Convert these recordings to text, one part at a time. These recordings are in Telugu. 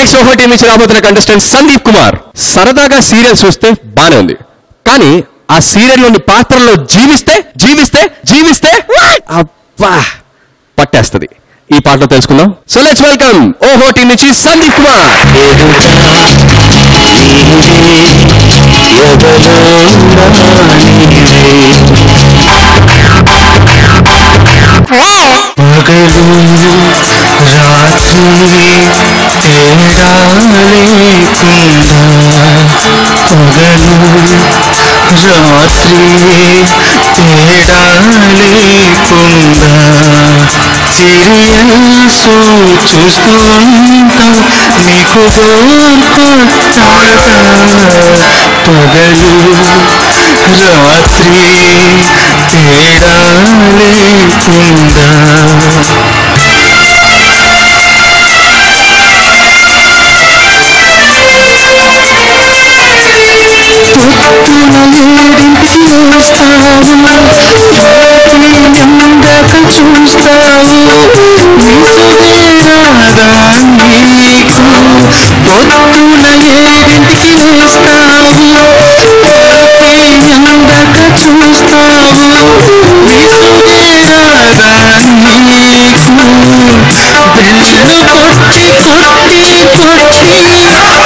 నెక్స్ట్ ఓహో టీం నుంచి రాబోతున్న కంటెస్టెంట్ సందీప్ కుమార్. సరదాగా సీరియల్ చూస్తే బానే ఉంది, కానీ ఆ సీరియల్ లోని పాత్రలో జీవిస్తే జీవిస్తే జీవిస్తే అబ్బా పట్టేస్తుంది. ఈ పాటలో తెలుసుకుందాం. సో లెట్స్ వెల్కమ్ ఓహో టీం నుంచి సందీప్ కుమార్. చూస్తూ ఉంటాం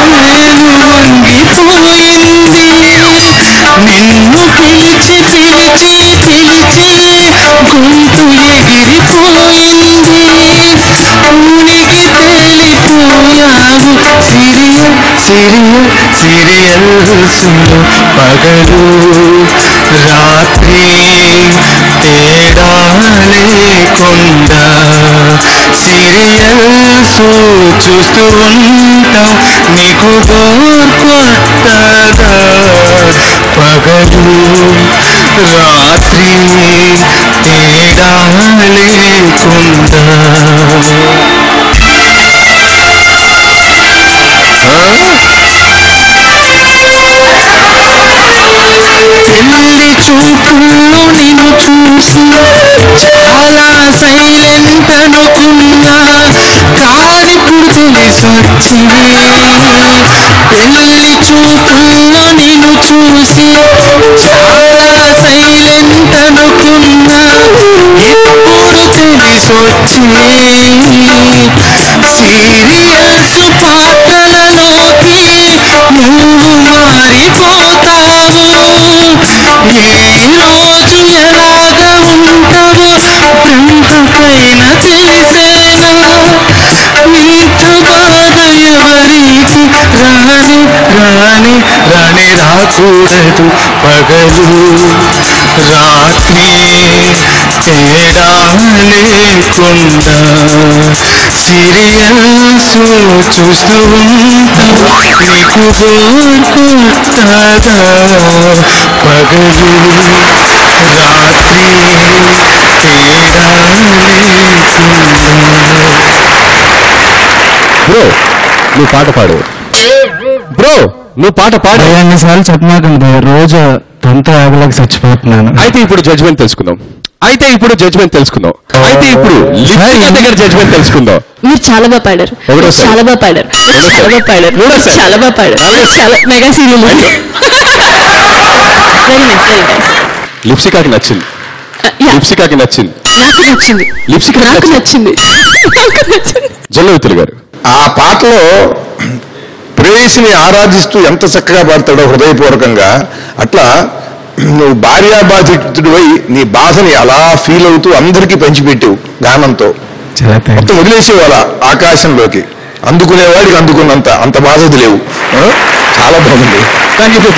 నీకు పగలు రాత్రి తేడా లేకుండా నిన్ను పిలిచి పిలిచి పిలిచి గొంతు ఎగిరిపోయింది, ఊనికి తేలిపోయావు. సీరియల్స్లో పగలు రాత్రి తేడా లేకుండా సీరియల్స్ చూస్తూ ఉంటాం నీకు బోర్ కొట్టదా. పగలు రాత్రి తేడా లేకుండా పెళ్లి చూపుల్లో నిన్ను చూసి చాలా సైలెంట్ అనుకున్నా, కానిప్పుడు తెలిసొచ్చింది. పెళ్లి చూపుల్లో నిన్ను చూసి చాలా సైలెంట్ అనుకున్నా, ఇప్పుడు తెలిసొచ్చింది. సీరియల్స్ పాటలలోకి నువ్వు మారిపోతావు. ఈ రోజు ఎలాగా ఉంటావో బ్రహ్మకైనా తెలిసేనా. ఇంత బాధ ఎవరికి రాని రాని రాని రాకూడదు. పగలు రాత్రి తేడా లేకుండా సీరియల్స్ చూస్తూ ఉంటాం నీకు బోర్ కొట్టదా. పగలు రాత్రి తేడా లేకుండా. బ్రో నువ్వు పాట పాడు. బ్రో నువ్వు పాట పాడు. అన్నిసార్లు చెప్పమాకండి, రోజు తంత ఆగలేక చచ్చిపోతున్నాను. అయితే ఇప్పుడు జడ్జ్మెంట్ తెలుసుకుందాం. అయితే ఇప్పుడు జడ్జ్మెంట్ దగ్గర జడ్జ్మెంట్ తెలుసుకుందాం. మీరు చాలా బాగా పాడారు, చాలా బాగా పాడారు, చాలా బాగా పాడారు, చాలా బాగా పాడారు. చాలా mega serial. Very nice, very nice. లిప్సికాకి నచ్చింది, లిప్సికాకి నచ్చింది, నాకు నచ్చింది, నాకు నచ్చింది. జల్లవితులు గారు ఆ పాటలో ప్రేయసిని ఆరాధిస్తూ ఎంత చక్కగా పాడతాడో హృదయపూర్వకంగా, అట్లా నువ్వు భార్యాబాధితుడివై నీ బాధని అలా ఫీల్ అవుతూ అందరికీ పంచిపెట్టావు గానంతో. మొత్తం వదిలేసేవాళ్ళ ఆకాశంలోకి, అందుకునేవాడికి అందుకున్నంత అంత బాధలు లేవు. చాలా బాగుంది. Thank you.